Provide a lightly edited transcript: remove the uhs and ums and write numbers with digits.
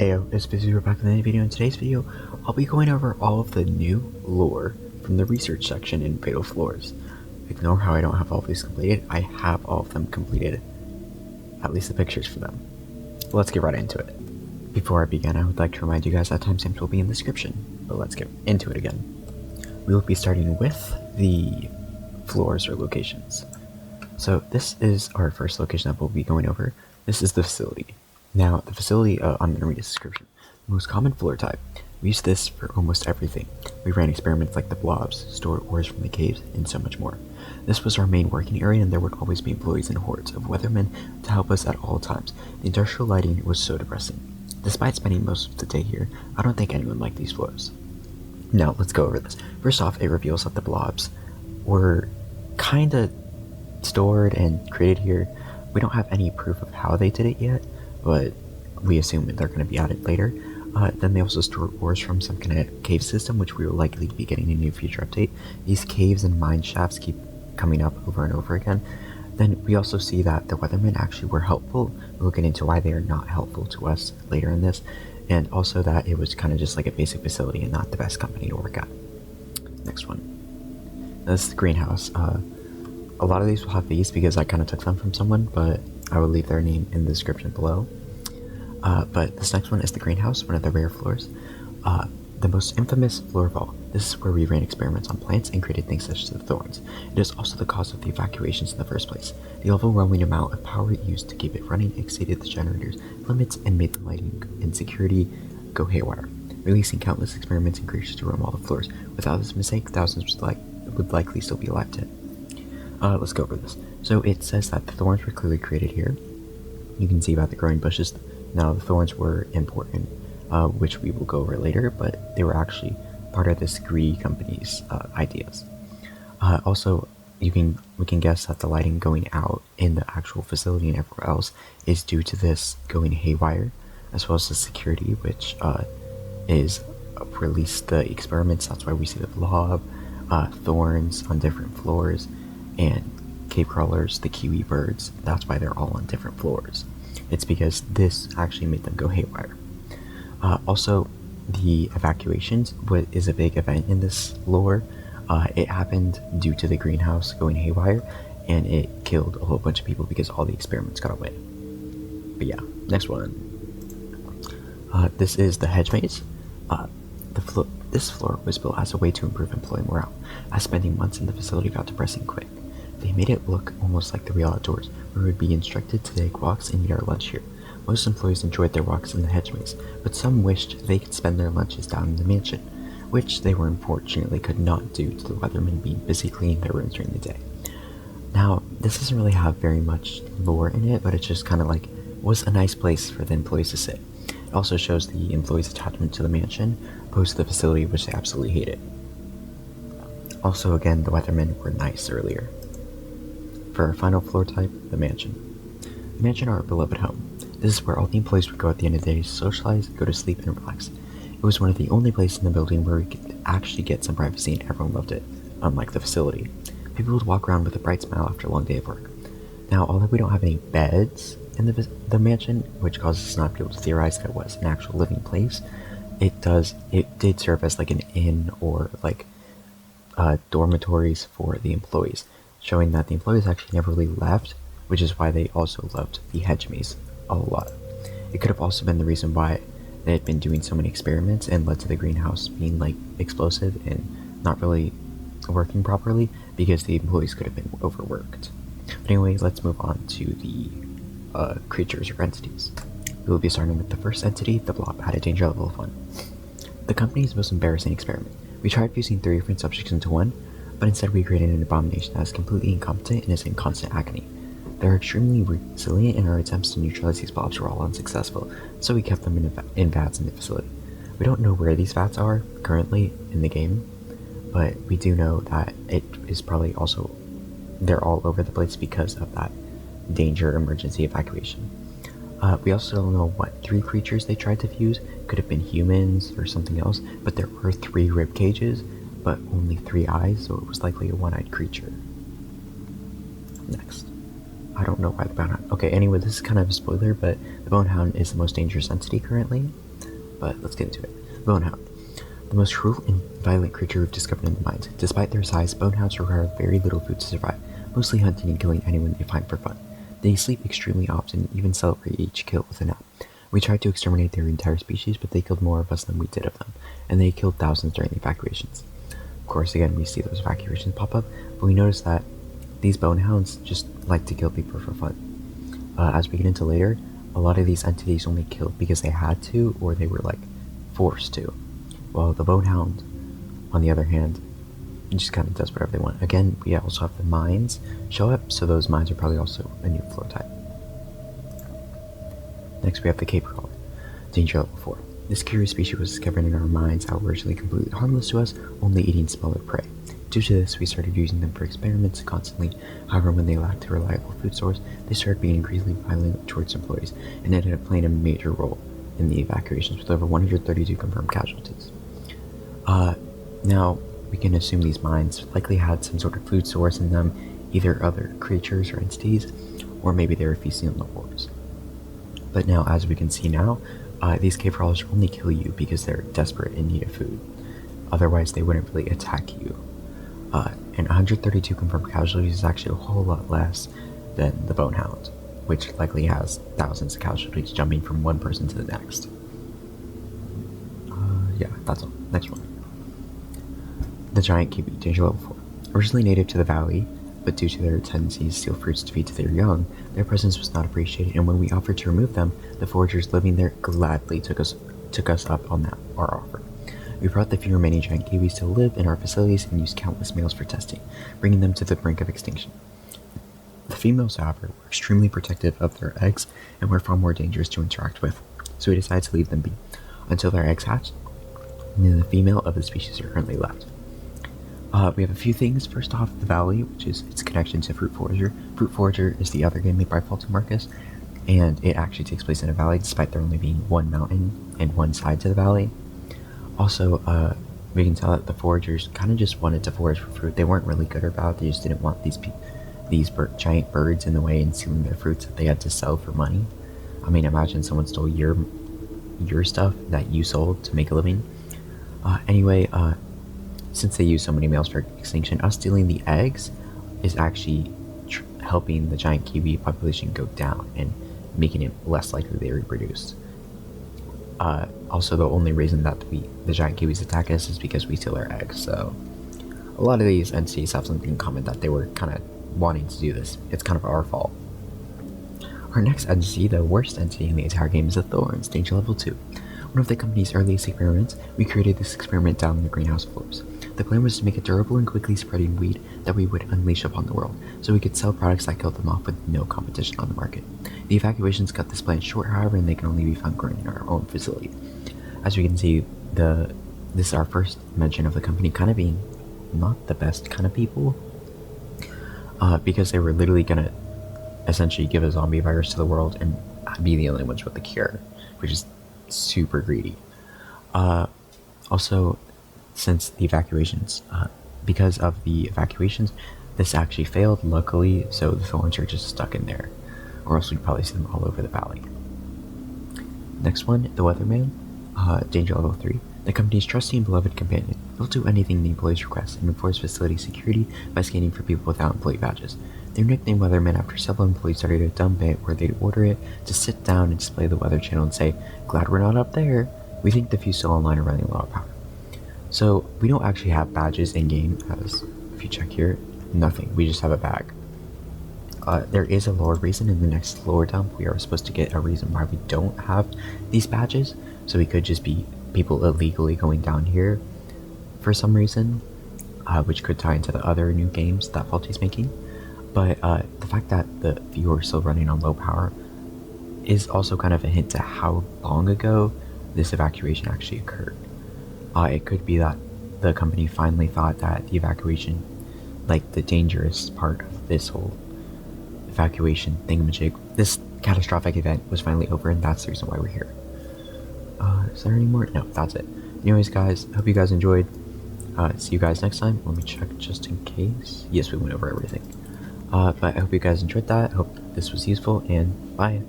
Ayo, it's Busy. We're back with another video. In today's video, I'll be going over all of the new lore from the research section in Fatal Floors. Ignore how I don't have all of these completed. I have all of them completed. At least the pictures for them. But let's get right into it. Before I begin, I would like to remind you guys that timestamps will be in the description. But let's get into it again. We will be starting with the floors or locations. So this is our first location that we'll be going over. This is the facility. Now, the facility, I'm going to read its description. Most common floor type. We use this for almost everything. We ran experiments like the blobs, stored ores from the caves, and so much more. This was our main working area, and there would always be employees and hordes of weathermen to help us at all times. The industrial lighting was so depressing. Despite spending most of the day here, I don't think anyone liked these floors. Now, let's go over this. First off, it reveals that the blobs were kinda stored and created here. We don't have any proof of how they did it yet, but we assume that they're going to be added later. Then they also store ores from some kind of cave system, which we will likely be getting in a new future update. These caves and mine shafts keep coming up over and over again. Then we also see that the weathermen actually were helpful. We'll get into why they are not helpful to us later in this, and also that it was kind of just like a basic facility and not the best company to work at. Next one. This is the greenhouse. A lot of these will have these because I kind of took them from someone, but I will leave their name in the description below. But this next one is the greenhouse, one of the rare floors. The most infamous floor of all. This is where we ran experiments on plants and created things such as the Thorns. It is also the cause of the evacuations in the first place. The overwhelming amount of power used to keep it running exceeded the generator's limits and made the lighting and security go haywire, releasing countless experiments and creatures to roam all the floors. Without this mistake, thousands would likely still be alive today. Let's go over this. So it says that the Thorns were clearly created here. You can see about the growing bushes. Now the Thorns were important, which we will go over later, but they were actually part of this Gree company's ideas. Also, we can guess that the lighting going out in the actual facility and everywhere else is due to this going haywire, as well as the security, which is released the experiments. That's why we see the Blob, Thorns on different floors, and cave crawlers, the kiwi birds. That's why they're all on different floors. It's because this actually made them go haywire. Also, the evacuations is a big event in this lore. It happened due to the greenhouse going haywire, and it killed a whole bunch of people because all the experiments got away. But yeah, next one. This is the Hedge Maze. This floor was built as a way to improve employee morale, as spending months in the facility got depressing quick. They made it look almost like the real outdoors, where we would be instructed to take walks and eat our lunch here. Most employees enjoyed their walks in the Hedge Maze, but some wished they could spend their lunches down in the mansion, which they were unfortunately could not due to the weathermen being busy cleaning their rooms during the day. Now, this doesn't really have very much lore in it, but it's just kind of like, was a nice place for the employees to sit. It also shows the employees' attachment to the mansion, opposed to the facility, which they absolutely hated. Also, again, the weathermen were nice earlier. For our final floor type, the mansion. The mansion, our beloved home. This is where all the employees would go at the end of the day to socialize, go to sleep, and relax. It was one of the only places in the building where we could actually get some privacy, and everyone loved it, unlike the facility. People would walk around with a bright smile after a long day of work. Now, although we don't have any beds in the mansion, which causes us not to be able to theorize that it was an actual living place, it did serve as like an inn or like dormitories for the employees, showing that the employees actually never really left, which is why they also loved the Hedge Maze a lot. It could have also been the reason why they had been doing so many experiments and led to the greenhouse being like explosive and not really working properly, because the employees could have been overworked. But anyway, let's move on to the creatures or entities. We will be starting with the first entity, the Blob, at a danger level of 1. The company's most embarrassing experiment. We tried fusing 3 different subjects into one, but instead we created an abomination that is completely incompetent and is in constant agony. They're extremely resilient, and our attempts to neutralize these blobs were all unsuccessful, so we kept them in vats in the facility. We don't know where these vats are currently in the game, but we do know that it is probably also, they're all over the place because of that danger emergency evacuation. We also don't know what 3 creatures they tried to fuse. Could have been humans or something else, but there were 3 rib cages, but only 3 eyes, so it was likely a one-eyed creature. Next. I don't know why the Bone Hound. Okay, anyway, this is kind of a spoiler, but the Bone Hound is the most dangerous entity currently. but let's get into it. Bone Hound. The most cruel and violent creature we've discovered in the mines. Despite their size, bone hounds require very little food to survive, mostly hunting and killing anyone they find for fun. They sleep extremely often and even celebrate each kill with a nap. We tried to exterminate their entire species, but they killed more of us than we did of them, and they killed thousands during the evacuations. Of course, again, we see those evacuations pop up, but we notice that these bone hounds just like to kill people for fun. As we get into later, a lot of these entities only killed because they had to, or they were forced to. While the Bone Hound, on the other hand, just kind of does whatever they want. Again, we also have the mines show up, so those mines are probably also a new floor type. Next, we have the Cave Crawler, Danger Level 4. This curious species was discovered in our mines that were originally completely harmless to us, only eating smaller prey. Due to this, we started using them for experiments constantly. However, when they lacked a reliable food source, they started being increasingly violent towards employees, and ended up playing a major role in the evacuations with over 132 confirmed casualties. Now, we can assume these mines likely had some sort of food source in them, either other creatures or entities, or maybe they were feasting on the hordes. But now, as we can see now, these cave crawlers only kill you because they're desperate in need of food. Otherwise, they wouldn't really attack you. And 132 confirmed casualties is actually a whole lot less than the Bone Hound, which likely has thousands of casualties jumping from one person to the next. Yeah, that's all. Next one. The Giant Kiwi, Danger Level 4. Originally native to the valley, but due to their tendency to steal fruits to feed to their young, their presence was not appreciated, and when we offered to remove them, the foragers living there gladly took us up on our offer. We brought the few remaining giant kiwis to live in our facilities and used countless males for testing, bringing them to the brink of extinction. The females, however, were extremely protective of their eggs and were far more dangerous to interact with, so we decided to leave them be until their eggs hatched, and then the female of the species are currently left. We have a few things. First off, the valley, which is its connection to Fruit Forager. Fruit Forager is the other game made by Faulty Marcus, and it actually takes place in a valley despite there only being one mountain and one side to the valley. Also, we can tell that the foragers kind of just wanted to forage for fruit. They weren't really good or bad, they just didn't want these giant birds in the way and stealing their fruits that they had to sell for money. I mean, imagine someone stole your stuff that you sold to make a living. Anyway, since they use so many males for extinction, us stealing the eggs is actually helping the giant kiwi population go down and making it less likely they reproduce. Also, the only reason that the giant kiwis attack us is because we steal their eggs, so a lot of these entities have something in common, that they were kind of wanting to do this. It's kind of our fault. Our next entity, the worst entity in the entire game, is the Thorns, Danger Level 2. One of the company's earliest experiments, we created this experiment down in the greenhouse floors. The plan was to make a durable and quickly spreading weed that we would unleash upon the world, so we could sell products that killed them off with no competition on the market. The evacuations cut this plan short, however, and they can only be found growing in our own facility. As we can see, this is our first mention of the company kind of being not the best kind of people, because they were literally gonna essentially give a zombie virus to the world and be the only ones with the cure, which is super greedy. Also, since the evacuations, because of the evacuations, this actually failed, luckily, so the Thorns are just stuck in there, or else we'd probably see them all over the valley. Next one, the Weatherman, Danger Level 3. The company's trusty and beloved companion. They'll do anything the employees request and enforce facility security by scanning for people without employee badges. They're nicknamed Weathermen after several employees started a dumb bit where they'd order it to sit down and display the weather channel and say, "Glad we're not up there. We think the few still online are running low on power." So we don't actually have badges in game, as if you check here, nothing. We just have a bag. There is a lore reason in the next lore dump. We are supposed to get a reason why we don't have these badges, so we could just be people illegally going down here for some reason, which could tie into the other new games that Faulty's making. But the fact that the viewer is still running on low power is also kind of a hint to how long ago this evacuation actually occurred. It could be that the company finally thought that the evacuation, like the dangerous part of this whole evacuation thingamajig, this catastrophic event was finally over, and that's the reason why we're here. Is there any more? No, that's it. Anyways, guys, hope you guys enjoyed. See you guys next time. Let me check just in case. Yes, we went over everything. But I hope you guys enjoyed that. I hope this was useful, and bye.